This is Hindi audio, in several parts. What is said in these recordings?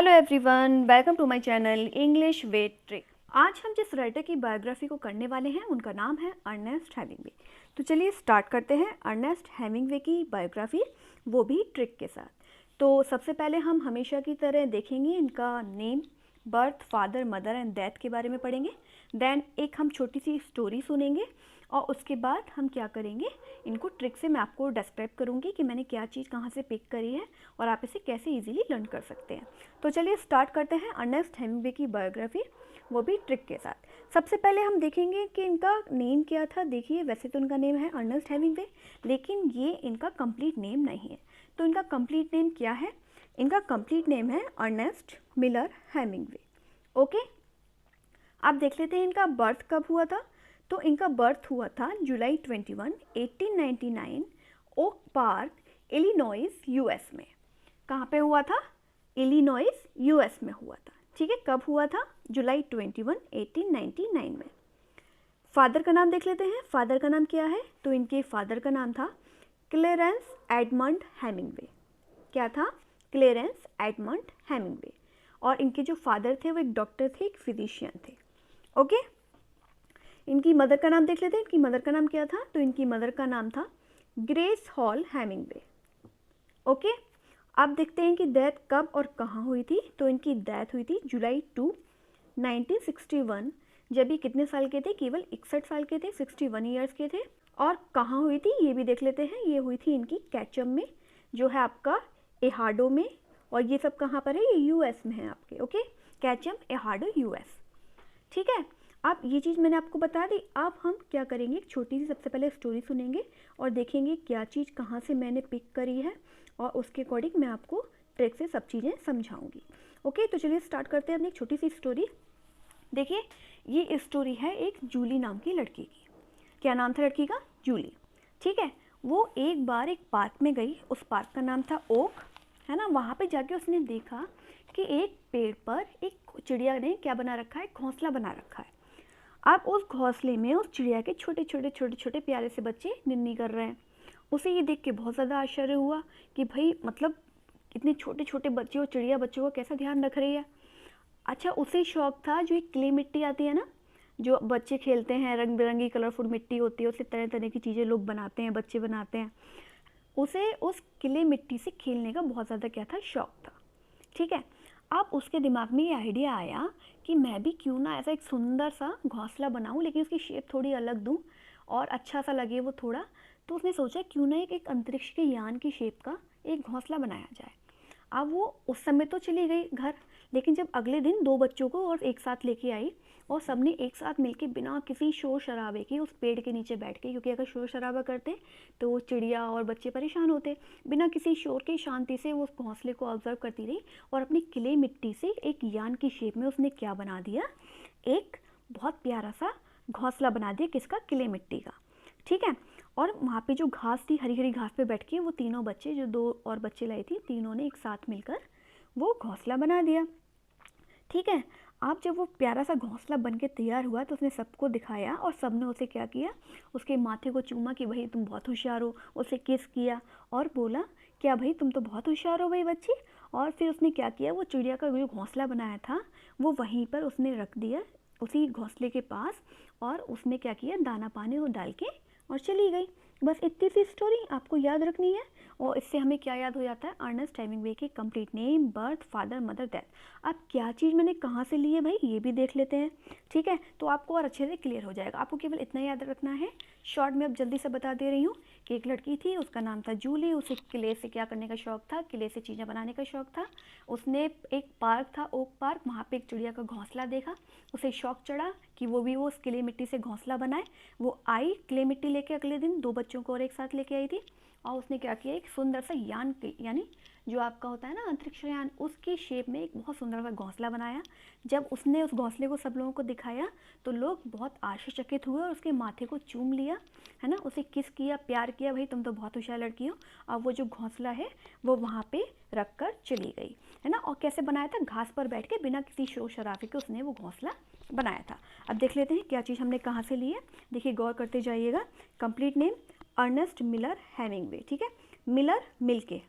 Hello everyone, welcome to my channel English with trick. आज हम जिस राइटर की बायोग्राफी को करने वाले हैं उनका नाम है अर्नेस्ट हेमिंगवे। तो चलिए स्टार्ट करते हैं अर्नेस्ट हेमिंगवे की बायोग्राफी, वो भी ट्रिक के साथ। तो सबसे पहले हम हमेशा की तरह देखेंगे इनका name, birth, father, mother and death के बारे में पढ़ेंगे। देन एक हम छोटी सी स्टोरी सुनेंगे और उसके बाद हम क्या करेंगे, इनको ट्रिक से मैं आपको डिस्क्राइब करूँगी कि मैंने क्या चीज़ कहाँ से पिक करी है और आप इसे कैसे इजीली लर्न कर सकते हैं। तो चलिए स्टार्ट करते हैं अर्नेस्ट हेमिंगवे की बायोग्राफी, वो भी ट्रिक के साथ। सबसे पहले हम देखेंगे कि इनका नेम क्या था। देखिए वैसे तो इनका नेम है अर्नेस्ट हेमिंगवे, लेकिन ये इनका कंप्लीट नेम नहीं है। तो इनका कंप्लीट नेम क्या है? इनका कंप्लीट नेम है अर्नेस्ट मिलर हेमिंगवे। ओके, आप देख लेते हैं इनका बर्थ कब हुआ था। तो इनका बर्थ हुआ था जुलाई 21, 1899 ओक पार्क, इलिनॉइस, यूएस में। कहाँ पे हुआ था? इलिनॉइस, यूएस में हुआ था। ठीक है, कब हुआ था? जुलाई 21, 1899 में। फादर का नाम देख लेते हैं। फादर का नाम क्या है? तो इनके फादर का नाम था क्लेरेंस एडमंड हेमिंगवे। क्या था? Clearance Edmund Hemingway. और इनके जो फादर थे वो एक डॉक्टर थे, एक फिजिशियन थे। ओके, इनकी मदर का नाम देख लेते हैं। इनकी मदर का नाम क्या था? तो इनकी मदर का नाम था ग्रेस हॉल हेमिंगवे। ओके, आप देखते हैं कि डेथ कब और कहाँ हुई थी। तो इनकी डेथ हुई थी जुलाई 2, 1961। जब ये कितने साल के थे? केवल 61 साल के थे, 61 ईयर्स के थे। और कहाँ हुई थी ये भी देख लेते हैं। ये हुई थी इनकी कैचम में, जो है आपका एहाडो में। और ये सब कहाँ पर है? ये यूएस में है आपके। ओके, कैचम, एहाडो, यूएस। ठीक है, अब ये चीज़ मैंने आपको बता दी। अब हम क्या करेंगे, एक छोटी सी सबसे पहले स्टोरी सुनेंगे और देखेंगे क्या चीज़ कहाँ से मैंने पिक करी है, और उसके अकॉर्डिंग मैं आपको ट्रिक से सब चीज़ें समझाऊंगी। ओके, तो चलिए स्टार्ट करते हैं अपनी एक छोटी सी स्टोरी। देखिए, ये स्टोरी है एक जूली नाम की लड़की की। क्या नाम था लड़की का? जूली। ठीक है, वो एक बार एक पार्क में गई। उस पार्क का नाम था ओक, है ना। वहाँ पे जाके उसने देखा कि एक पेड़ पर एक चिड़िया ने क्या बना रखा है? घोंसला बना रखा है। अब उस घोंसले में उस चिड़िया के छोटे छोटे छोटे छोटे प्यारे से बच्चे निन्नी कर रहे हैं। उसे ये देख के बहुत ज़्यादा आश्चर्य हुआ कि भाई मतलब इतने छोटे छोटे बच्चे और चिड़िया बच्चों का कैसा ध्यान रख रही है। अच्छा, उसे शौक था जो एक क्ले मिट्टी आती है ना, जो बच्चे खेलते हैं, रंग बिरंगी कलरफुल मिट्टी होती है, उससे तरह तरह की चीज़ें लोग बनाते हैं, बच्चे बनाते हैं। उसे उस क्ले मिट्टी से खेलने का बहुत ज़्यादा क्या था? शौक था। ठीक है, अब उसके दिमाग में ये आइडिया आया कि मैं भी क्यों ना ऐसा एक सुंदर सा घोंसला बनाऊं, लेकिन उसकी शेप थोड़ी अलग दूं और अच्छा सा लगे वो थोड़ा। तो उसने सोचा क्यों ना एक अंतरिक्ष के यान की शेप का एक घोंसला बनाया जाए। अब वो उस समय तो चली गई घर, लेकिन जब अगले दिन दो बच्चों को और एक साथ लेके आई और सबने एक साथ मिलके बिना किसी शोर शराबे के उस पेड़ के नीचे बैठ के, क्योंकि अगर शोर शराबा करते तो वो चिड़िया और बच्चे परेशान होते, बिना किसी शोर के शांति से वो उस घोंसले को ऑब्जर्व करती रही और अपनी क्ले मिट्टी से एक यान की शेप में उसने क्या बना दिया? एक बहुत प्यारा सा घोंसला बना दिया। किसका? क्ले मिट्टी का। ठीक है, और वहाँ पे जो घास थी, हरी हरी घास पे बैठ के वो तीनों बच्चे, जो दो और बच्चे लाई थी, तीनों ने एक साथ मिलकर वो घोंसला बना दिया। ठीक है, अब जब वो प्यारा सा घोंसला बन के तैयार हुआ तो उसने सबको दिखाया और सबने उसे क्या किया? उसके माथे को चूमा कि भाई तुम बहुत होशियार हो। उसे किस किया और बोला क्या भाई तुम तो बहुत होशियार हो भाई बच्ची। और फिर उसने क्या किया? वो चिड़िया का जो घोंसला बनाया था वो वहीं पर उसने रख दिया, उसी घोंसले के पास। और उसने क्या किया? दाना पानी वो डाल के और चली गई। बस इतनी सी स्टोरी आपको याद रखनी है। और इससे हमें क्या याद हो जाता है? अर्नेस्ट हेमिंगवे के complete name, birth, father, mother, death. अब क्या चीज़ मैंने कहाँ से ली है भाई, ये भी देख लेते हैं। ठीक है, तो आपको और अच्छे से क्लियर हो जाएगा। आपको केवल इतना याद रखना है, शॉर्ट में अब जल्दी से बता दे रही हूँ कि एक लड़की थी, उसका नाम था जूली। उसे किले से क्या करने का शौक था? किले से चीज़ें बनाने का शौक था। उसने एक पार्क था ओक पार्क, वहाँ पे एक चिड़िया का घोंसला देखा। उसे शौक चढ़ा कि वो उस क्ले मिट्टी से घोंसला बनाए। वो आई क्ले मिट्टी लेके, अगले दिन दो बच्चों को और एक साथ लेके आई थी। और उसने क्या किया? एक सुंदर सा यान, यानी जो आपका होता है ना अंतरिक्ष यान, उसकी शेप में एक बहुत सुंदर सा घोंसला बनाया। जब उसने उस घोंसले को सब लोगों को दिखाया तो लोग बहुत आश्चर्यचकित हुए और उसके माथे को चूम लिया, है ना, उसे किस किया, प्यार किया, भाई तुम तो बहुत होशियार लड़की हो। अब वो जो घोंसला है वो वहाँ पे रख कर चली गई, है ना। और कैसे बनाया था? घास पर बैठ के बिना किसी शोर शराबे के उसने वो घोंसला बनाया था। अब देख लेते हैं क्या चीज़ हमने कहाँ से ली है। देखिए गौर करते जाइएगा। Complete name Ernest Miller Hemingway. ठीक है, मिलर मिल के,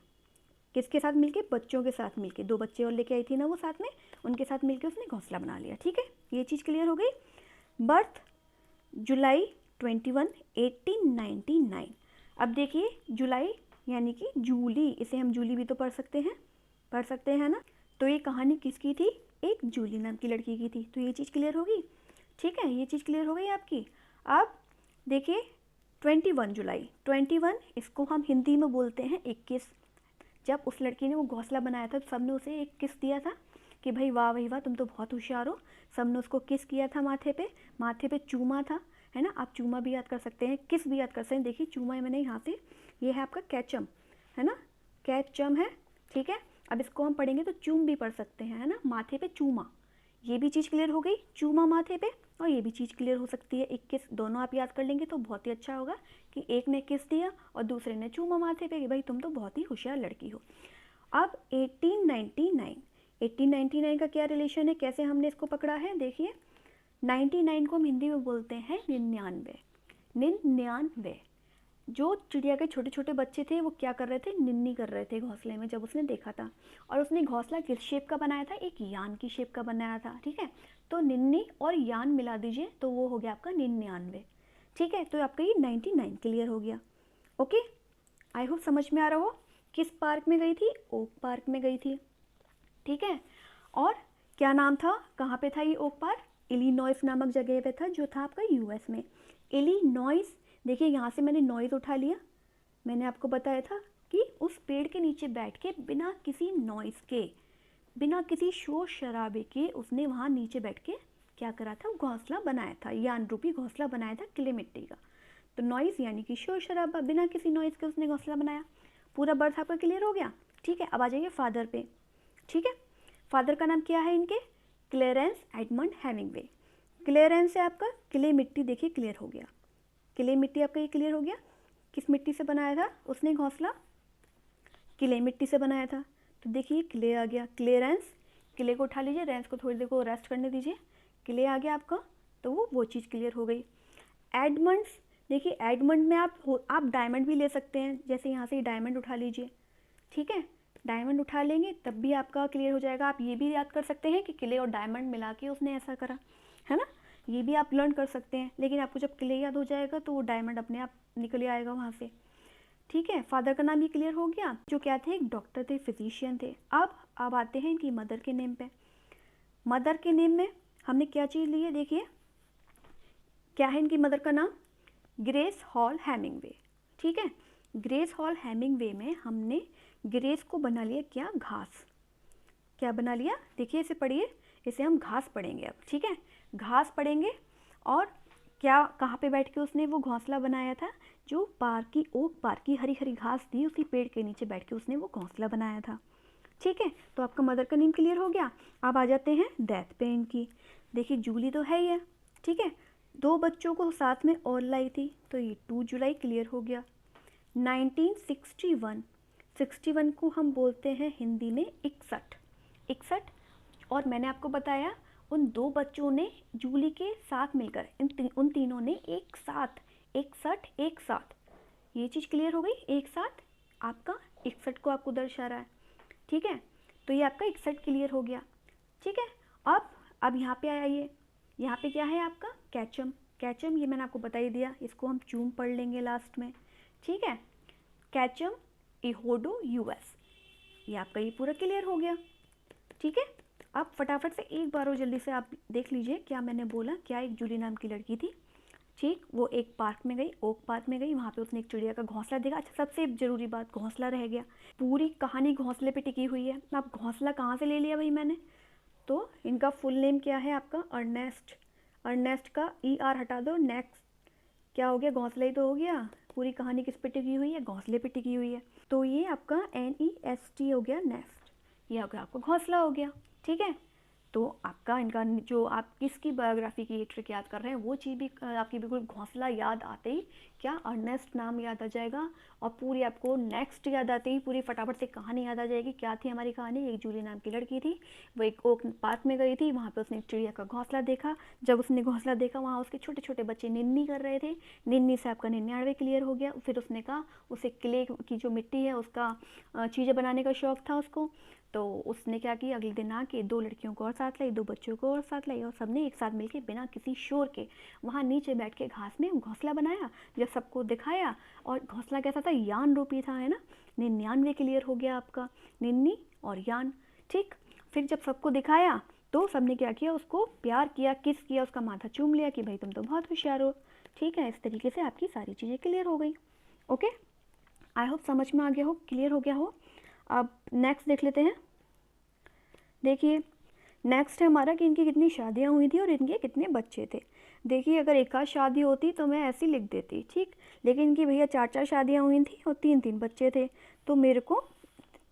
किसके साथ मिलके? बच्चों के साथ मिलके। 2 बच्चे और लेके आई थी ना वो साथ में, उनके साथ मिलके उसने घोंसला बना लिया। ठीक है, ये चीज़ क्लियर हो गई। बर्थ जुलाई 21, 1899। अब देखिए जुलाई यानी कि जूली, इसे हम जूली भी तो पढ़ सकते हैं ना। तो ये कहानी किसकी थी? एक जूली नाम की लड़की की थी। तो ये चीज़ क्लियर होगी। ठीक है, ये चीज़ क्लियर हो गई आपकी। अब देखिए 21 जुलाई, 21 इसको हम हिंदी में बोलते हैं 21। जब उस लड़की ने वो घोंसला बनाया था तो सबने उसे एक किस दिया था कि भाई वाह भाई वाह, तुम तो बहुत होशियार हो। सबने उसको किस किया था माथे पे चूमा था, है ना। आप चूमा भी याद कर सकते हैं, किस भी याद कर सकते हैं। देखिए चूमा मैंने यहाँ से, ये है आपका कैचम, है ना, कैचम है। ठीक है, अब इसको हम पढ़ेंगे तो चूम भी पढ़ सकते हैं, है ना, माथे पे चूमा। ये भी चीज़ क्लियर हो गई, चूमा माथे पे। और ये भी चीज़ क्लियर हो सकती है 21। दोनों आप याद कर लेंगे तो बहुत ही अच्छा होगा कि एक ने किस दिया और दूसरे ने चूमा माथे पे कि भाई तुम तो बहुत ही होशियार लड़की हो। अब 1899, 1899 का क्या रिलेशन है, कैसे हमने इसको पकड़ा है? देखिए 99 को हम हिंदी में बोलते हैं 99। 99, जो चिड़िया के छोटे छोटे बच्चे थे वो क्या कर रहे थे? निन्नी कर रहे थे घोंसले में, जब उसने देखा था। और उसने घोंसला किस शेप का बनाया था? एक यान की शेप का बनाया था। ठीक है, तो निन्नी और यान मिला दीजिए तो वो हो गया आपका 99। ठीक है, तो आपका ये 99 क्लियर हो गया। ओके, आई होप समझ में आ रहा हो। किस पार्क में गई थी? ओक पार्क में गई थी। ठीक है, और क्या नाम था, कहाँ पे था ये ओक पार्क? इलिनॉइस नामक जगह पे था, जो था आपका यूएस में। इलिनॉइस, देखिए यहाँ से मैंने नॉइज़ उठा लिया। मैंने आपको बताया था कि उस पेड़ के नीचे बैठ के बिना किसी नॉइज़ के, बिना किसी शोर शराबे के उसने वहाँ नीचे बैठ के क्या करा था? घोंसला बनाया था, यान रूपी घोंसला बनाया था क्ले मिट्टी का। तो नॉइज़ यानी कि शोर शराबा, बिना किसी नॉइज़ के उसने घोंसला बनाया। पूरा बर्थ आपका क्लियर हो गया। ठीक है, अब आ जाइए फादर पे। ठीक है, फादर का नाम क्या है इनके? Clearance Edmund Hemingway. क्लेरेंस है आपका, क्ले मिट्टी, देखिए क्लियर हो गया। क्ले मिट्टी आपका ये क्लियर हो गया। किस मिट्टी से बनाया था उसने घोंसला? क्ले मिट्टी से बनाया था। तो देखिए क्ले आ गया, क्लेरेंस। क्ले को उठा लीजिए, रेंस को थोड़ी देर को रेस्ट करने दीजिए। क्ले आ गया आपका, तो वो चीज़ क्लियर हो गई। एडमंड्स, देखिए एडमंड में आप डायमंड भी ले सकते हैं, जैसे यहाँ से डायमंड उठा लीजिए। ठीक है, डायमंड उठा लेंगे तब भी आपका क्लियर हो जाएगा। आप ये भी याद कर सकते हैं कि क्ले और डायमंड मिला के उसने ऐसा करा, है ना। ये भी आप लर्न कर सकते हैं, लेकिन आपको जब क्ले याद हो जाएगा तो वो डायमंड अपने आप निकल आएगा वहाँ से। ठीक है, फादर का नाम ये क्लियर हो गया, जो क्या थे? एक डॉक्टर थे, फिजिशियन थे। अब आते हैं इनकी मदर के नेम पे। मदर के नेम में हमने क्या चीज़ ली है? देखिए क्या है इनकी मदर का नाम? Grace hall Hemingway. ठीक है, ग्रेस हॉल हेमिंगवे में हमने ग्रेस को बना लिया क्या? घास। क्या बना लिया? देखिए इसे पढ़िए, इसे हम घास पढ़ेंगे अब। ठीक है, घास पढ़ेंगे। और क्या, कहाँ पे बैठ के उसने वो घोंसला बनाया था? जो पार्क की, ओक पार्क की हरी हरी घास थी, उसी पेड़ के नीचे बैठ के उसने वो घोंसला बनाया था। ठीक है, तो आपका मदर का नेम क्लियर हो गया। अब आ जाते हैं डेथ पे इनकी। देखिए जूली तो है ही है। ठीक है, 2 बच्चों को साथ में और लाई थी, तो ये 2 जुलाई क्लियर हो गया। 1961, 61 को हम बोलते हैं हिंदी में 61। 61, और मैंने आपको बताया उन 2 बच्चों ने जूली के साथ मिलकर उन तीनों ने एक साथ 61, एक साथ, ये चीज़ क्लियर हो गई। एक साथ आपका 61 को आपको दर्शा रहा है। ठीक है, तो ये आपका 61 क्लियर हो गया। ठीक है, अब यहाँ पे आइए, यहाँ पे क्या है आपका? कैचम। कैचम ये मैंने आपको बता ही दिया, इसको हम चूम पढ़ लेंगे लास्ट में। ठीक है, कैचम इहोडो यूएस, ये आपका ये पूरा क्लियर हो गया। ठीक है, अब फटाफट से एक बार और जल्दी से आप देख लीजिए क्या मैंने बोला। क्या? एक जूली नाम की लड़की थी। ठीक, वो एक पार्क में गई, ओक पार्क में गई, वहाँ पे उसने एक चिड़िया का घोंसला देखा। अच्छा, सबसे ज़रूरी बात, घोंसला रह गया। पूरी कहानी घोंसले पे टिकी हुई है। अब घोंसला कहाँ से ले लिया भाई मैंने? तो इनका फुल नेम क्या है आपका? अर्नेस्ट। अर्नेस्ट का ER हटा दो, नेक्स्ट क्या हो गया? घोंसला ही तो हो गया। पूरी कहानी किस पे टिकी हुई है? घोंसले पे टिकी हुई है। तो ये आपका NEST हो गया, नेस्ट। ये हो गया आपका घोंसला हो गया। ठीक है, तो आपका इनका जो आप किसकी बायोग्राफी की ट्रिक याद कर रहे हैं वो चीज़ भी आपकी बिल्कुल घोंसला याद आते ही क्या अर्नेस्ट नाम याद आ जाएगा, और पूरी आपको नेक्स्ट याद आते ही पूरी फटाफट से कहानी याद आ जाएगी। क्या थी हमारी कहानी? एक जूली नाम की लड़की थी, वो एक ओक पार्क में गई थी, वहाँ पे उसने चिड़िया का घोंसला देखा। जब उसने घोंसला देखा वहाँ उसके छोटे छोटे बच्चे निन्नी कर रहे थे, निन्नी से आपका 99 क्लियर हो गया। फिर उसने कहा उसे क्ले की जो मिट्टी है उसका चीज़ें बनाने का शौक़ था उसको, तो उसने क्या किया, अगले दिन आके 2 लड़कियों को और साथ लाई, 2 बच्चों को और साथ लाई, और सबने एक साथ मिलके बिना किसी शोर के वहाँ नीचे बैठ के घास में घोंसला बनाया, जब सबको दिखाया। और घोंसला कैसा था? यान रूपी था, है ना। 99 क्लियर हो गया आपका, निन्नी और यान। ठीक, फिर जब सबको दिखाया तो सबने क्या किया, उसको प्यार किया, किस किया, उसका माथा चूम लिया कि भाई तुम तो बहुत होशियार हो। ठीक है, इस तरीके से आपकी सारी चीज़ें क्लियर हो गई। ओके, आई होप समझ में आ गया हो, क्लियर हो गया हो। अब नेक्स्ट देख लेते हैं। देखिए नेक्स्ट है हमारा कि इनकी कितनी शादियाँ हुई थी और इनके कितने बच्चे थे। देखिए अगर एक आध शादी होती तो मैं ऐसी लिख देती, ठीक, लेकिन इनकी भैया 4-4 शादियाँ हुई थी और 3-3 बच्चे थे, तो मेरे को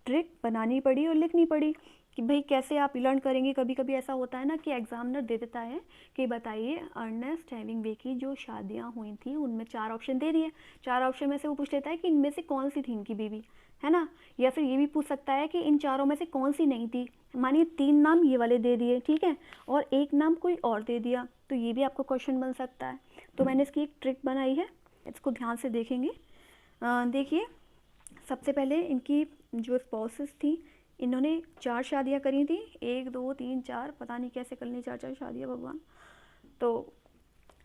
ट्रिक बनानी पड़ी और लिखनी पड़ी कि भाई कैसे आप लर्न करेंगे। कभी कभी ऐसा होता है ना कि एग्जामिनर दे देता है कि बताइए अर्नेस्ट हेमिंग्वे की जो शादियाँ हुई थी उनमें 4 ऑप्शन दे दिए, 4 ऑप्शन में से वो पूछ लेता है कि इनमें से कौन सी थी इनकी बीवी, है ना। या फिर ये भी पूछ सकता है कि इन चारों में से कौन सी नहीं थी। मानिए 3 नाम ये वाले दे दिए, ठीक है, और 1 नाम कोई और दे दिया, तो ये भी आपका क्वेश्चन बन सकता है। तो मैंने इसकी एक ट्रिक बनाई है, इसको ध्यान से देखेंगे। देखिए सबसे पहले इनकी जो स्पाउसेस थी, इन्होंने 4 शादियाँ करी थी, 1 2 3 4, पता नहीं कैसे कर ली 4-4 शादियाँ भगवान। तो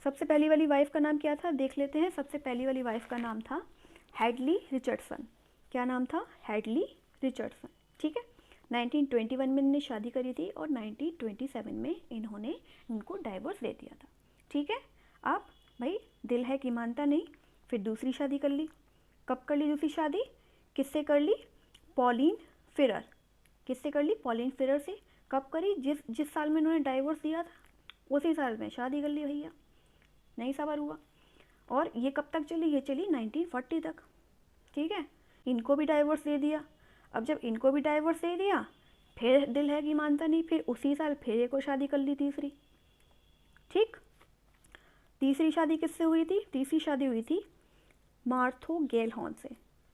सबसे पहली वाली वाइफ का नाम क्या था देख लेते हैं। सबसे पहली वाली वाइफ का नाम था हेडली रिचर्डसन। क्या नाम था? हेडली रिचर्डसन, ठीक है। 1921 में इन्होंने शादी करी थी और 1927 में इन्होंने उनको डाइवोर्स दे दिया था, ठीक है। अब भाई दिल है कि मानता नहीं, फिर दूसरी शादी कर ली। कब कर ली दूसरी शादी? किससे कर ली? पॉलिन फिरर। किससे कर ली? पॉलिन फिरर से। कब करी? जिस साल में इन्होंने डाइवोर्स दिया था उसी साल में शादी कर ली भैया, नहीं सबर हुआ। और ये कब तक चली? ये चली 1940 तक, ठीक है। इनको भी डाइवोर्स दे दिया। अब जब इनको भी डाइवोर्स दे दिया, फिर दिल है कि मानता नहीं, फिर उसी साल फिर एक और शादी कर ली, तीसरी, ठीक। तीसरी शादी किससे हुई थी? तीसरी शादी हुई थी मार्थो गैलहॉर्न से।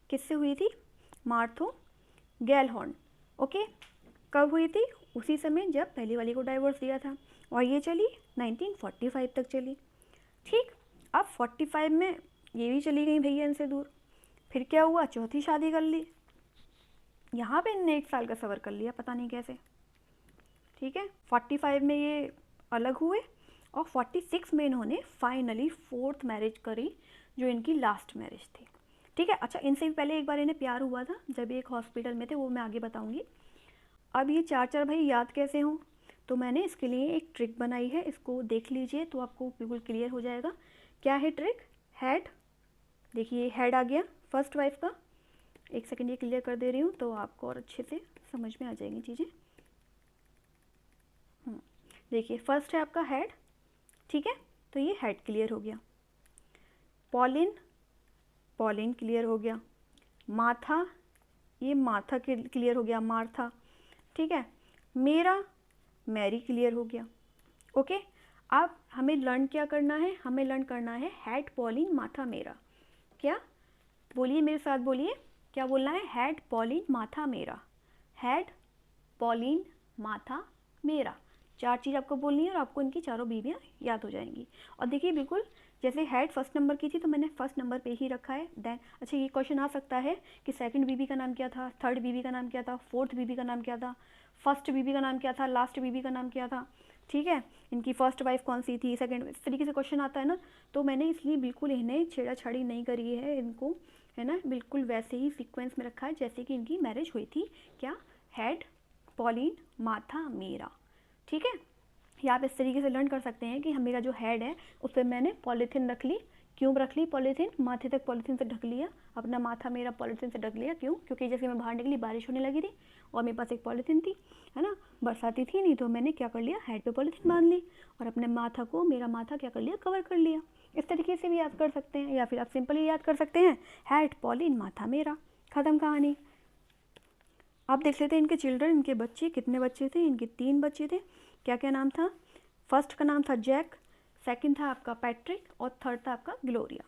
किससे हुई थी? मार्थो गैलहॉर्न, ओके। कब हुई थी? उसी समय जब पहली वाली को डाइवोर्स दिया था, और ये चली 1945 तक चली, ठीक। अब 45 में ये भी चली गई भैया इनसे दूर। फिर क्या हुआ? चौथी शादी कर ली। यहाँ पे इनने 1 साल का सबर कर लिया, पता नहीं कैसे, ठीक है। 45 में ये अलग हुए और 46 में इन्होंने फाइनली 4th मैरिज करी, जो इनकी लास्ट मैरिज थी, ठीक है। अच्छा, इनसे भी पहले एक बार इन्हें प्यार हुआ था जब एक हॉस्पिटल में थे, वो मैं आगे बताऊंगी। अब ये 4 भाई याद कैसे हों, तो मैंने इसके लिए एक ट्रिक बनाई है, इसको देख लीजिए तो आपको बिल्कुल क्लियर हो जाएगा। क्या है ट्रिक? हेड, देखिए हेड आ गया फर्स्ट वाइफ का। एक सेकंड ये क्लियर कर दे रही हूँ तो आपको और अच्छे से समझ में आ जाएंगी चीज़ें। देखिए फर्स्ट है आपका हेड, ठीक है, तो ये हेड क्लियर हो गया। पॉलिन, पॉलिन क्लियर हो गया। माथा, ये माथा क्लियर हो गया, मार्था, ठीक है। मेरा, मैरी क्लियर हो गया, ओके। अब हमें लर्न क्या करना है? हमें लर्न करना है हेड, पॉलिन, माथा, मेरा। क्या? बोलिए मेरे साथ, बोलिए क्या बोलना है? हेड, पॉलिन, माथा, मेरा। हेड, पॉलिन, माथा, मेरा, 4 चीज़ आपको बोलनी है और आपको इनकी चारों बीवियाँ याद हो जाएंगी। और देखिए बिल्कुल जैसे हेड फर्स्ट नंबर की थी तो मैंने फर्स्ट नंबर पे ही रखा है। देन अच्छा ये क्वेश्चन आ सकता है कि सेकंड बीवी का नाम क्या था, थर्ड बीवी का नाम क्या था, फोर्थ बीवी का नाम क्या था, फर्स्ट बीवी का नाम क्या था, लास्ट बीवी का नाम क्या था, ठीक है। इनकी फर्स्ट वाइफ कौन सी थी, सेकंड, इस तरीके से क्वेश्चन आता है ना। तो मैंने इसलिए बिल्कुल इन्हें छेड़ाछाड़ी नहीं करी है, इनको, है ना, बिल्कुल वैसे ही सीक्वेंस में रखा है जैसे कि इनकी मैरिज हुई थी। क्या? हेड, पॉलिन, माथा, मेरा, ठीक है। या आप इस तरीके से लर्न कर सकते हैं कि हम, मेरा जो हेड है उस पर मैंने पॉलीथीन रख ली। क्यों रख ली पॉलीथीन? माथे तक पॉलीथीन से ढक लिया, अपना माथा मेरा पॉलीथीन से ढक लिया। क्यों? क्योंकि जैसे मैं बाहर निकली बारिश होने लगी थी और मेरे पास एक पॉलीथीन थी, है ना, बरसाती थी नहीं, तो मैंने क्या कर लिया, हेड पे पॉलीथीन बांध ली और अपने माथा को, मेरा माथा क्या कर लिया, कवर कर लिया। इस तरीके से भी याद कर सकते हैं, या फिर आप सिंपली याद कर सकते हैं हेड, पॉलिन, माथा, मेरा, ख़त्म कहानी। आप देख लेते हैं इनके चिल्ड्रन, इनके बच्चे, कितने बच्चे थे, इनके 3 बच्चे थे। क्या क्या नाम था? फर्स्ट का नाम था जैक, सेकंड था आपका पैट्रिक और थर्ड था आपका ग्लोरिया।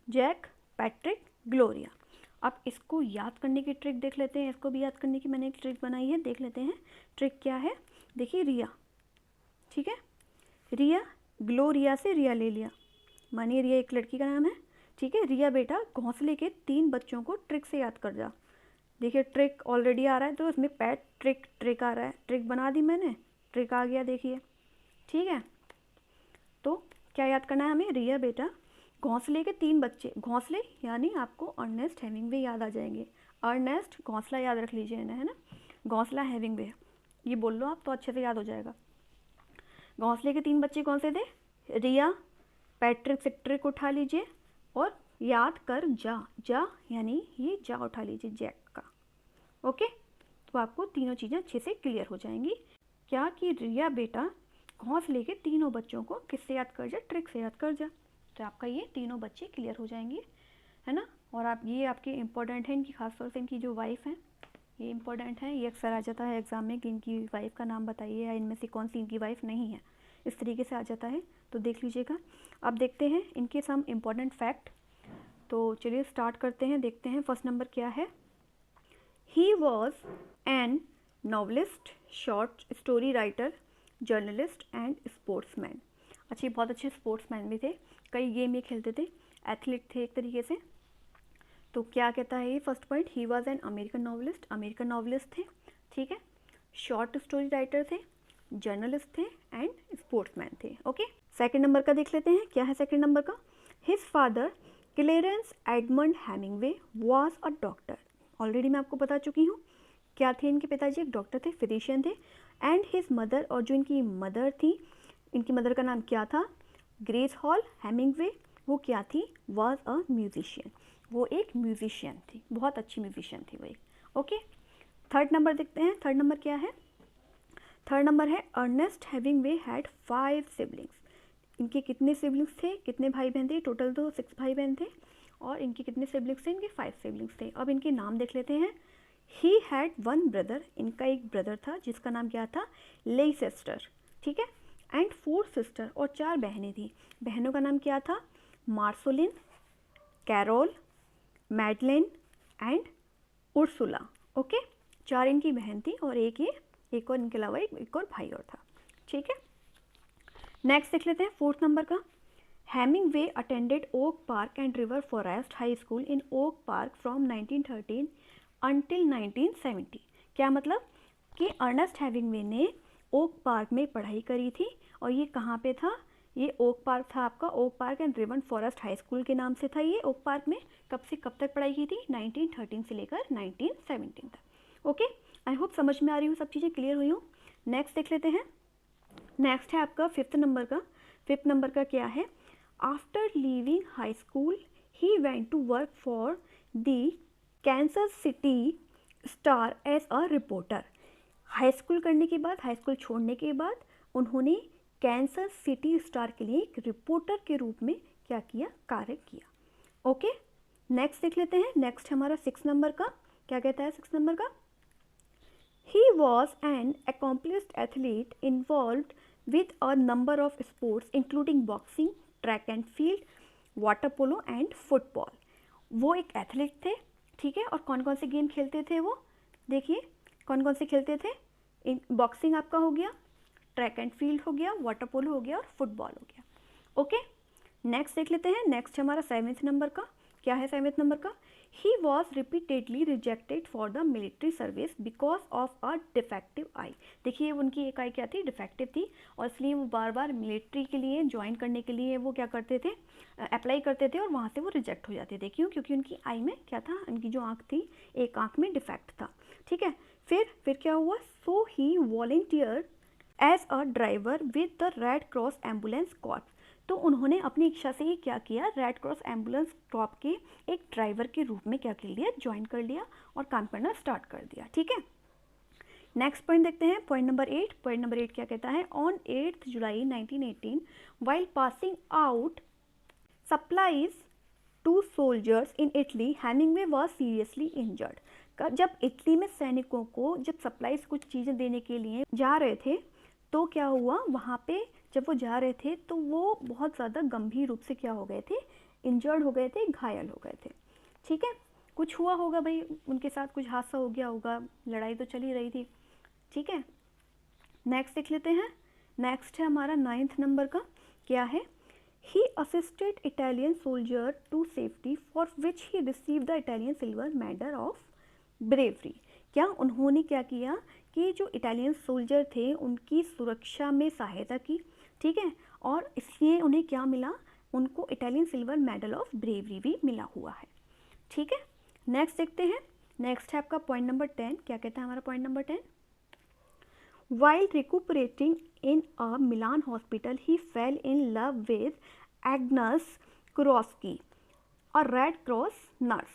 Jack, Patrick, Gloria. अब इसको याद करने की ट्रिक देख लेते हैं, इसको भी याद करने की मैंने एक ट्रिक बनाई है, देख लेते हैं ट्रिक क्या है। देखिए रिया, ठीक है, रिया, ग्लोरिया से रिया ले लिया, मानिए रिया एक लड़की का नाम है, ठीक है। रिया बेटा घोंसले के 3 बच्चों को ट्रिक से याद कर जा। देखिए ट्रिक ऑलरेडी आ रहा है तो इसमें पैट ट्रिक ट्रिक आ रहा है, ट्रिक बना दी मैंने, ट्रिक आ गया देखिए, ठीक है। तो क्या याद करना है हमें? रिया बेटा घोंसले के 3 बच्चे, घोंसले यानी आपको अर्नेस्ट हेमिंगवे याद आ जाएंगे। अर्नेस्ट घोंसला याद रख लीजिए है ना, घोंसला हेमिंगवे, ये बोल लो आप तो अच्छे से याद हो जाएगा। घोंसले के 3 बच्चे कौन से थे? रिया, पैट्रिक से ट्रिक उठा लीजिए और याद कर जा, जा यानी ये जा उठा लीजिए जैक का, ओके। तो आपको तीनों चीज़ें अच्छे से क्लियर हो जाएंगी। क्या कि रिया बेटा घोंसले के 3 बच्चों को किससे याद कर जा? ट्रिक से याद कर जा। तो आपका ये तीनों बच्चे क्लियर हो जाएंगे, है ना। और आप ये आपके इम्पोर्टेंट हैं, इनकी खासतौर से इनकी जो वाइफ हैं ये इम्पोर्टेंट है, ये अक्सर आ जाता है एग्ज़ाम में कि इनकी वाइफ का नाम बताइए या इनमें से कौन सी इनकी वाइफ नहीं है, इस तरीके से आ जाता है, तो देख लीजिएगा। अब देखते हैं इनके सम इम्पोर्टेंट फैक्ट। तो चलिए स्टार्ट करते हैं, देखते हैं फर्स्ट नंबर क्या है। He was an novelist, short story writer, journalist and sportsman. अच्छे, बहुत अच्छे स्पोर्ट्समैन भी थे, कई गेम ये खेलते थे, एथलीट थे एक तरीके से। तो क्या कहता है ये first point? He was an American novelist, American novelist थे, ठीक है। शॉर्ट स्टोरी राइटर थे, जर्नलिस्ट थे एंड स्पोर्ट्समैन थे, ओके। सेकंड नंबर का देख लेते हैं, क्या है सेकंड नंबर का? His father clearance Edmund Hemingway was a doctor. Already मैं आपको बता चुकी हूँ क्या थे इनके पिताजी, एक डॉक्टर थे, फिजिशियन थे। एंड हिज मदर, और जो इनकी मदर थी, इनकी मदर का नाम क्या था? Grace hall Hemingway. वो क्या थी? वॉज अ म्यूजिशियन, वो एक म्यूजिशियन थी, बहुत अच्छी म्यूजिशियन थी वो एक, ओके। थर्ड नंबर देखते हैं, थर्ड नंबर क्या है? थर्ड नंबर है अर्नेस्ट हेमिंगवे हैड 5 सिबलिंग्स। इनके कितने सिबलिंग्स थे, कितने भाई बहन थे? टोटल तो 6 भाई बहन थे, और इनके कितने सिबलिंग्स थे? इनके 5 सिबलिंग्स थे। अब इनके नाम देख लेते हैं। ही हैड 1 ब्रदर, इनका एक ब्रदर था जिसका नाम क्या था? लेइसेस्टर, ठीक है। एंड 4 सिस्टर, और 4 बहनें थी। बहनों का नाम क्या था? Marcelline, Carol, Madelaine and Ursula, okay. 4 इनकी बहन थी और एक और इनके अलावा एक और भाई और था, ठीक है। नेक्स्ट देख लेते हैं फोर्थ नंबर का। Hemingway attended Oak Park and River Forest high school in Oak Park from 1913 until 1970। क्या मतलब कि अर्नेस्ट हेमिंगवे ने ओक पार्क में पढ़ाई करी थी, और ये कहाँ पे था? ये ओक पार्क था आपका, Oak Park and River Forest high school के नाम से था ये ओक पार्क में। कब से कब तक पढ़ाई की थी? 1913 से लेकर 1917 तक, ओके। आई होप समझ में आ रही हूँ, सब चीज़ें क्लियर हुई हूँ। नेक्स्ट देख लेते हैं, नेक्स्ट है आपका फिफ्थ नंबर का। फिफ्थ नंबर का क्या है? After leaving high school he went to work for the Kansas City Star as a reporter. High school करने के बाद, हाई स्कूल छोड़ने के बाद उन्होंने कैंसस सिटी स्टार के लिए एक रिपोर्टर के रूप में क्या किया? कार्य किया, ओके। नेक्स्ट देख लेते हैं, नेक्स्ट हमारा 6 नंबर का। क्या कहता है 6 नंबर का? He was an accomplished athlete involved with a number of sports including boxing, track and field, water polo and football. वो एक एथलीट थे, ठीक है। और कौन कौन से गेम खेलते थे वो? देखिए कौन कौन से खेलते थे। बॉक्सिंग आपका हो गया, ट्रैक एंड फील्ड हो गया, वाटर पोलो हो गया और फुटबॉल हो गया, ओके। नेक्स्ट देख लेते हैं, नेक्स्ट हमारा 7th नंबर का। क्या है 7th नंबर का? He was repeatedly rejected for the military service because of a defective eye. देखिए उनकी एक आई क्या थी? डिफेक्टिव थी, और इसलिए वो बार बार मिलिट्री के लिए ज्वाइन करने के लिए वो क्या करते थे? अप्लाई करते थे, और वहाँ से वो रिजेक्ट हो जाते थे। क्यों? क्योंकि उनकी आई में क्या था? उनकी जो आँख थी, एक आँख में डिफेक्ट था, ठीक है। फिर क्या हुआ? So he volunteer as a driver with the Red Cross ambulance corps. तो उन्होंने अपनी इच्छा से ही क्या किया? रेड क्रॉस एम्बुलेंस कॉर्प के एक ड्राइवर के रूप में क्या कर लिया? ज्वाइन कर लिया और काम करना स्टार्ट कर दिया, ठीक है। नेक्स्ट पॉइंट देखते हैं, पॉइंट नंबर 8। पॉइंट नंबर 8 क्या कहता है? On 8 July 1918 while passing out supplies to soldiers in Italy Hemingway was seriously injured. का, जब इटली में सैनिकों को जब सप्लाईज कुछ चीज़ें देने के लिए जा रहे थे तो क्या हुआ, वहाँ पे जब वो जा रहे थे तो वो बहुत ज़्यादा गंभीर रूप से क्या हो गए थे, इंजर्ड हो गए थे, घायल हो गए थे। ठीक है, कुछ हुआ होगा भाई, उनके साथ कुछ हादसा हो गया होगा, लड़ाई तो चली रही थी। ठीक है, नेक्स्ट देख लेते हैं। नेक्स्ट है हमारा 9th नंबर का, क्या है, he assisted Italian soldier to safety for which he receive the Italian silver medal of bravery. क्या उन्होंने क्या किया कि जो इटालियन सोल्जर थे उनकी सुरक्षा में सहायता की। ठीक है, और इसलिए उन्हें क्या मिला, उनको Italian silver medal of bravery भी मिला हुआ है। ठीक है, नेक्स्ट देखते हैं। नेक्स्ट है आपका पॉइंट नंबर 10। क्या कहता है हमारा point number 10, While recuperating in a Milan hospital, he fell in love with Agnes Kurowski, a Red Cross nurse.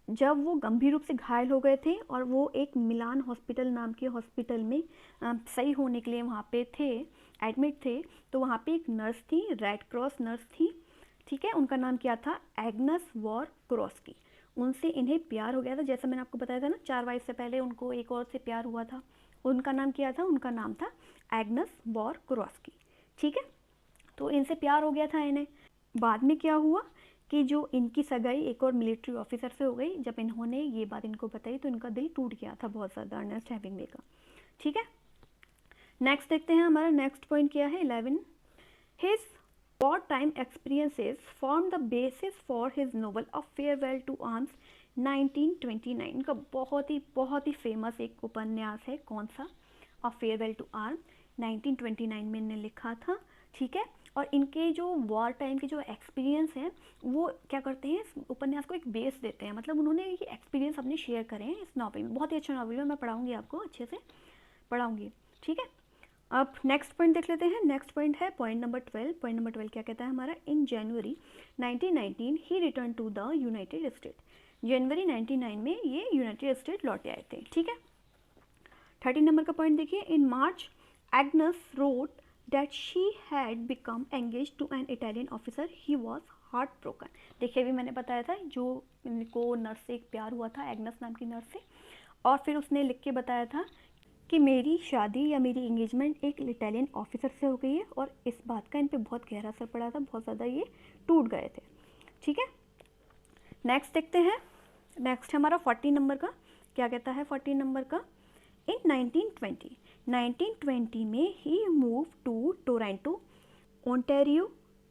जब वो गंभीर रूप से घायल हो गए थे और वो एक मिलान हॉस्पिटल नाम के हॉस्पिटल में सही होने के लिए वहाँ पे थे, एडमिट थे, तो वहाँ पे एक नर्स थी, रेड क्रॉस नर्स थी। ठीक है, उनका नाम क्या था, एग्नस वॉर क्रोस्की। उनसे इन्हें प्यार हो गया था, जैसा मैंने आपको बताया था ना, 4 वाइफ से पहले उनको एक और से प्यार हुआ था। उनका नाम क्या था, उनका नाम था एग्नस वॉर क्रोस्की। ठीक है, तो इनसे प्यार हो गया था इन्हें। बाद में क्या हुआ कि जो इनकी सगाई एक और मिलिट्री ऑफिसर से हो गई। जब इन्होंने ये बात इनको बताई तो इनका दिल टूट गया था बहुत ज़्यादा, अर्नेस्ट हेमिंग्वे का। ठीक है, नेक्स्ट देखते हैं हमारा नेक्स्ट पॉइंट क्या है, 11। His war time experiences form the basis for his novel a farewell to arms 1929 का बहुत ही फेमस एक उपन्यास है। कौन सा, अ फेयरवेल टू आर्म, 1929 में इन्हें लिखा था। ठीक है, और इनके जो वॉर टाइम के जो एक्सपीरियंस हैं वो क्या करते हैं, इस उपन्यास को एक बेस देते हैं। मतलब उन्होंने ये एक्सपीरियंस अपने शेयर करे हैं इस नॉवल में। बहुत ही अच्छा नॉवल है, मैं पढ़ाऊँगी आपको, अच्छे से पढ़ाऊँगी। ठीक है, अब नेक्स्ट पॉइंट देख लेते हैं। नेक्स्ट पॉइंट है पॉइंट नंबर 12। पॉइंट नंबर 12 क्या कहता है हमारा, in January 1919 he return to the United State. जनवरी 1999 में ये यूनाइटेड स्टेट लौटे आए थे। ठीक है, 13 नंबर का पॉइंट देखिए, in March Agnes wrote that she had become engaged to an Italian officer. He was heartbroken. देखिए अभी मैंने बताया था जो इनको नर्स से एक प्यार हुआ था, एग्नस नाम की नर्स से, और फिर उसने लिख के बताया था कि मेरी शादी या मेरी एंगेजमेंट एक इटालियन ऑफिसर से हो गई है, और इस बात का इन पे बहुत गहरा असर पड़ा था, बहुत ज़्यादा ये टूट गए थे। ठीक है, नेक्स्ट देखते हैं। नेक्स्ट हमारा 14 नंबर का, क्या कहता है 14 नंबर का, इन 1920 में he move to Toronto Ontario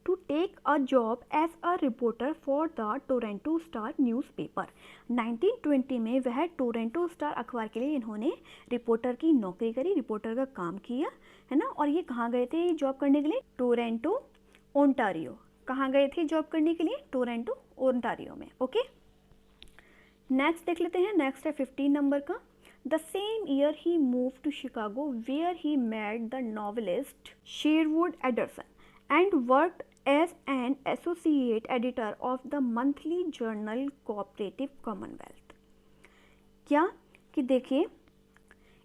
to take a job as a reporter for the Toronto Star newspaper. 1920 में वह टोरंटो स्टार अखबार के लिए इन्होंने रिपोर्टर की नौकरी करी, रिपोर्टर का काम किया, है ना। और ये कहाँ गए थे जॉब करने के लिए, टोरंटो ओंटारियो। कहाँ गए थे जॉब करने के लिए, टोरंटो ओंटारियो में। ओके, नेक्स्ट देख लेते हैं। नेक्स्ट है 15 नंबर का, The same year he moved to Chicago where he met the novelist Sherwood Anderson and worked as an associate editor of the monthly journal Cooperative Commonwealth। क्या कि देखिए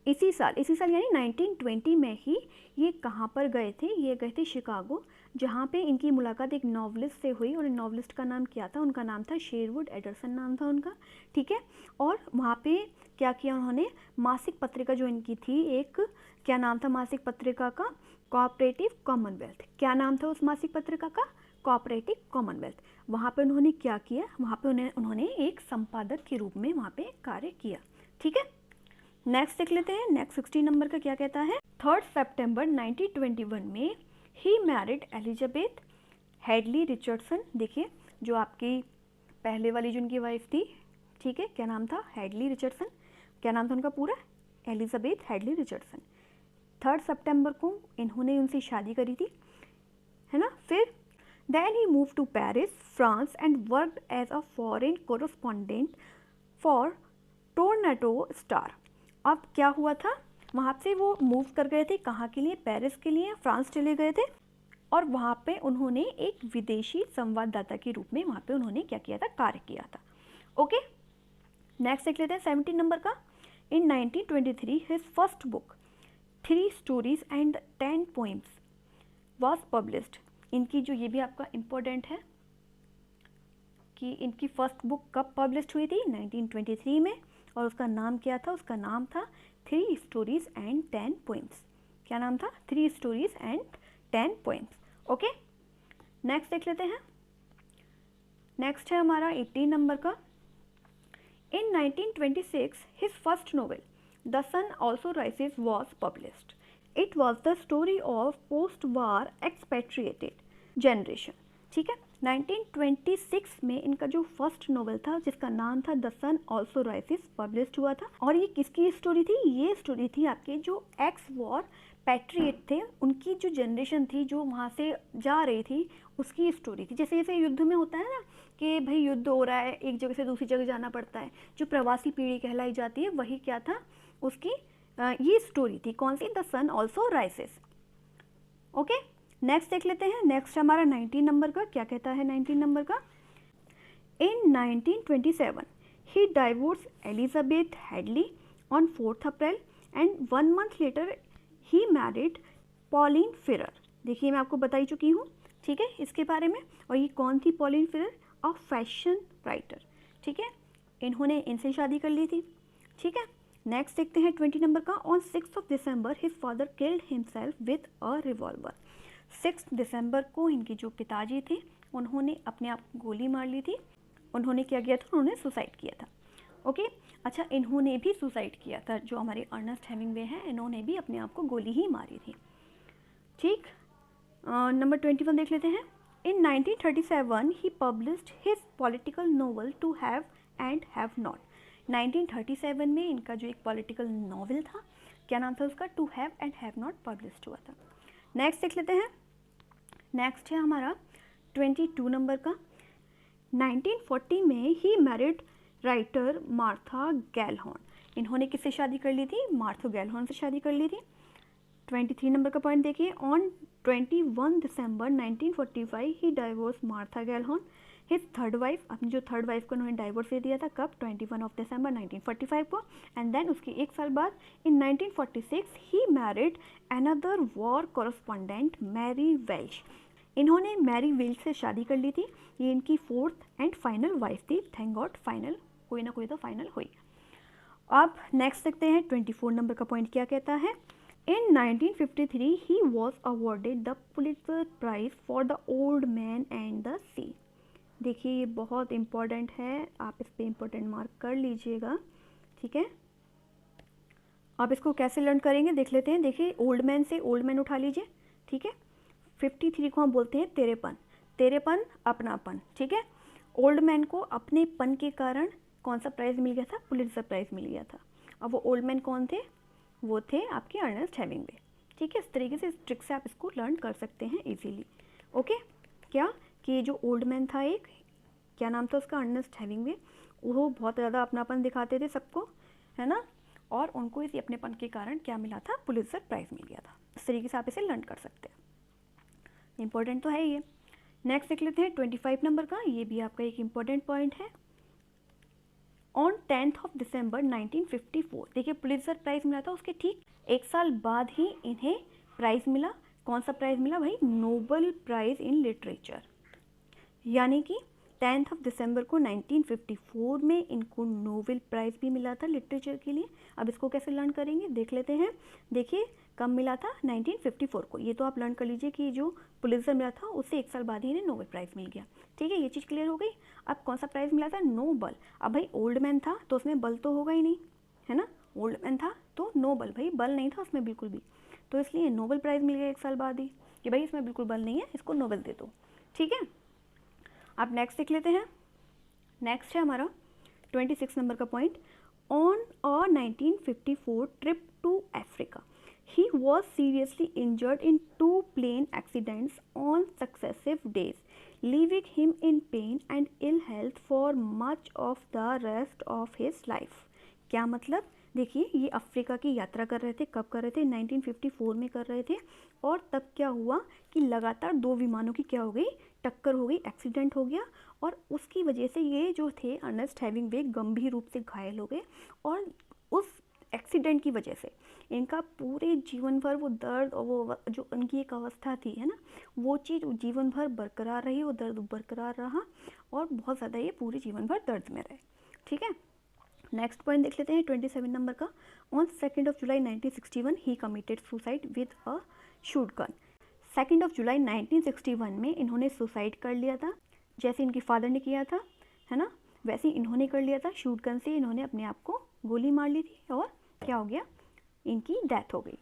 इसी साल यानी 1920 में ही ये कहाँ पर गए थे, ये गए थे शिकागो, जहाँ पे इनकी मुलाकात एक नॉवलिस्ट से हुई। और नॉवलिस्ट का नाम क्या था, उनका नाम था शेरवुड एंडरसन नाम था उनका। ठीक है, और वहाँ पे क्या किया उन्होंने, मासिक पत्रिका जो इनकी थी, एक क्या नाम था मासिक पत्रिका का, कोऑपरेटिव कॉमनवेल्थ। क्या नाम था उस मासिक पत्रिका का, कोऑपरेटिव कॉमनवेल्थ। वहाँ पे उन्होंने क्या किया, वहाँ पे उन्होंने एक संपादक के रूप में वहाँ पे कार्य किया। ठीक है, नेक्स्ट देख लेते हैं। नेक्स्ट 16 नंबर का क्या कहता है, 3 सितंबर 1921 में he married Elizabeth Headley Richardson. देखिए जो आपकी पहले वाली जो उनकी वाइफ थी, ठीक है, क्या नाम था, हेडली रिचर्डसन। क्या नाम था उनका पूरा, एलिजाबेथ हेडली रिचर्डसन। 3 सितंबर को इन्होंने उनसे शादी करी थी, है ना। फिर then he move to Paris France and worked as a foreign correspondent for Toronto Star. अब क्या हुआ था, वहाँ से वो मूव कर गए थे, कहाँ के लिए, पेरिस के लिए, फ्रांस चले गए थे। और वहाँ पे उन्होंने एक विदेशी संवाददाता के रूप में वहाँ पे उन्होंने क्या किया था, कार्य किया था। ओके, नेक्स्ट देख लेते हैं 17 नंबर का, इन 1923 his first book 3 stories and 10 poems was published. इनकी जो, ये भी आपका इम्पोर्टेंट है कि इनकी फर्स्ट बुक कब पब्लिश हुई थी, 1923 में, और उसका नाम क्या था? उसका नाम था 3 स्टोरीज एंड 10 पोइम्स। क्या नाम था? 3 stories and 10 poems. Okay, next देख लेते हैं। नेक्स्ट है हमारा 18 नंबर का। In 1926, his first novel, The Sun Also Rises, was published. It was the story of post-war expatriated generation. ठीक है, 1926 में इनका जो फर्स्ट नोवेल था जिसका नाम था the sun also rises publish हुआ था। और ये किसकी स्टोरी थी? ये स्टोरी थी आपके जो एक्स वॉर पैट्रियट थे, उनकी जो जनरेशन थी जो वहाँ से जा रही थी, उसकी स्टोरी थी। जैसे जैसे युद्ध में होता है ना कि भाई युद्ध हो रहा है, एक जगह से दूसरी जगह जाना पड़ता है, जो प्रवासी पीढ़ी कहलाई जाती है, वही क्या था उसकी ये स्टोरी थी। कौन सी? The sun also rises. Okay, next देख लेते हैं। नेक्स्ट हमारा 19 नंबर का क्या कहता है? 19 नंबर का, in 1927 he divorce Elizabeth Hadley on 4 April and 1 month later he married Pauline Pfeiffer. देखिए मैं आपको बता ही चुकी हूँ, ठीक है, इसके बारे में। और ये कौन थी Pauline Pfeiffer? A fashion writer. ठीक है, इन्होंने इनसे शादी कर ली थी। ठीक है, नेक्स्ट देखते हैं 20 नंबर का। On 6 December his father killed himself with a revolver. 6 दिसंबर को इनके जो पिताजी थे उन्होंने अपने आप को गोली मार ली थी। उन्होंने क्या किया था? उन्होंने सुसाइड किया था। ओके, अच्छा, इन्होंने भी सुसाइड किया था। जो हमारे अर्नेस्ट हेमिंग्वे हैं, इन्होंने भी अपने आप को गोली ही मारी थी। ठीक, नंबर 21 देख लेते हैं। In 1937 he published his political novel to have and have not. 1937 में इनका जो एक पॉलिटिकल नॉवेल था, क्या नाम था उसका? To have and have not published हुआ था। नेक्स्ट देख लेते हैं। नेक्स्ट है हमारा 22 नंबर का। 1940 में ही मैरिड राइटर मार्था गैलहॉर्न। इन्होंने किससे शादी कर ली थी? मार्था गैलहॉर्न से शादी कर ली थी। 23 नंबर का पॉइंट देखिए। On 21 December 1945 he divorce Martha Gellhorn his third wife. अपनी जो थर्ड वाइफ को उन्होंने डाइवोर्स दे दिया था। कब? 21 दिसंबर 1945 को। एंड देन उसके एक साल बाद in 1946 he married another war correspondent Mary Welsh. इन्होंने मैरी वेल्श से शादी कर ली थी। ये इनकी 4th एंड फाइनल वाइफ थी। थैंक गॉड, फाइनल कोई ना कोई तो फाइनल हुई। अब नेक्स्ट देखते हैं 24 नंबर का पॉइंट क्या कहता है। In 1953, he was awarded the Pulitzer Prize for The Old Man and the Sea. देखिए ये बहुत इम्पोर्टेंट है, आप इस पे इम्पोर्टेंट मार्क कर लीजिएगा। ठीक है, आप इसको कैसे लर्न करेंगे देख लेते हैं। देखिए, ओल्ड मैन से ओल्ड मैन उठा लीजिए। ठीक है, 53 को हम बोलते हैं तेरेपन। तेरेपन, अपनापन। ठीक है, ओल्ड मैन को अपने पन के कारण कौन सा प्राइज़ मिल गया था? पुलित्ज़र प्राइज़ मिल गया था। अब वो ओल्ड मैन कौन थे? वो थे आपके अर्नेस्ट हेमिंग्वे। ठीक है, इस तरीके से, इस ट्रिक से आप इसको लर्न कर सकते हैं इजीली। ओके, क्या कि जो ओल्ड मैन था एक, क्या नाम था उसका? Ernest Hemingway. वो बहुत ज़्यादा अपनापन दिखाते थे सबको, है ना, और उनको इसी अपनेपन के कारण क्या मिला था? पुलित्ज़र प्राइज़ मिल गया था। इस तरीके से आप इसे लर्न कर सकते हैं। इम्पोर्टेंट तो है ये। नेक्स्ट देख लेते हैं 25 नंबर का। ये भी आपका एक इम्पोर्टेंट पॉइंट है। ऑन 10 दिसंबर 1954, देखिए पुलित्ज़र प्राइज़ मिला था, उसके ठीक एक साल बाद ही इन्हें प्राइज़ मिला। कौन सा प्राइज़ मिला भाई? Nobel prize in literature. यानी कि 10 दिसंबर को 1954 में इनको नोबेल प्राइज़ भी मिला था लिटरेचर के लिए। अब इसको कैसे लर्न करेंगे देख लेते हैं। देखिए, कब मिला था? 1954 को। ये तो आप लर्न कर लीजिए कि जो पुलित्ज़र मिला था उससे एक साल बाद ही इन्हें नोबेल प्राइज़ मिल गया। ठीक है, ये चीज़ क्लियर हो गई। अब कौन सा प्राइज़ मिला था? नोबल। अब भाई ओल्ड मैन था तो उसमें बल तो होगा ही नहीं, है ना। ओल्ड मैन था तो नोबल, भाई बल नहीं था उसमें बिल्कुल भी, तो इसलिए नोबेल प्राइज़ मिल गया एक साल बाद ही कि भाई इसमें बिल्कुल बल नहीं है, इसको नोबेल दे दो। ठीक है, अब नेक्स्ट देख लेते हैं। नेक्स्ट है हमारा 26 नंबर का point. On a 1954 trip to Africa he was seriously injured in 2 plane accidents on successive days, leaving him in pain and ill health for much of the rest of his life. क्या मतलब? देखिए, ये अफ्रीका की यात्रा कर रहे थे। कब कर रहे थे? 1954 में कर रहे थे। और तब क्या हुआ कि लगातार 2 विमानों की क्या हो गई? टक्कर हो गई, एक्सीडेंट हो गया। और उसकी वजह से ये जो थे अर्नेस्ट हेमिंग्वे गंभीर रूप से घायल हो गए। और उस एक्सीडेंट की वजह से इनका पूरे जीवन भर वो दर्द और वो जो उनकी एक अवस्था थी, है ना, वो चीज़ जीवन भर बरकरार रही, वो दर्द बरकरार रहा और बहुत ज़्यादा ये पूरे जीवन भर दर्द में रहे। ठीक है, नेक्स्ट पॉइंट देख लेते हैं 27 नंबर का। On 2 July 1961 he committed suicide with a shoot gun. 2 जुलाई 1961 में इन्होंने सुसाइड कर लिया था, जैसे इनके फादर ने किया था, है ना, वैसे इन्होंने कर लिया था। शूट गन से इन्होंने अपने आप को गोली मार ली थी और क्या हो गया, इनकी डेथ हो गई।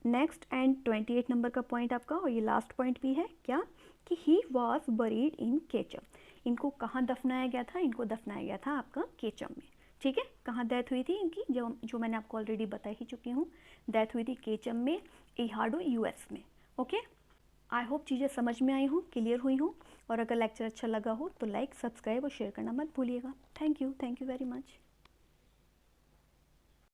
नेक्स्ट एंड 28 नंबर का पॉइंट आपका, और ये लास्ट पॉइंट भी है क्या, कि he was buried in Ketchum. इनको कहाँ दफनाया गया था, इनको दफनाया गया था आपका केचम में। ठीक है, कहाँ डेथ हुई थी इनकी, जो मैंने आपको ऑलरेडी बता ही चुकी हूँ, डेथ हुई थी केचम में, इहाडो यूएस में। ओके, आई होप चीज़ें समझ में आई हूँ, क्लियर हुई हूँ, और अगर लेक्चर अच्छा लगा हो तो लाइक, सब्सक्राइब और शेयर करना मत भूलिएगा। Thank you very much.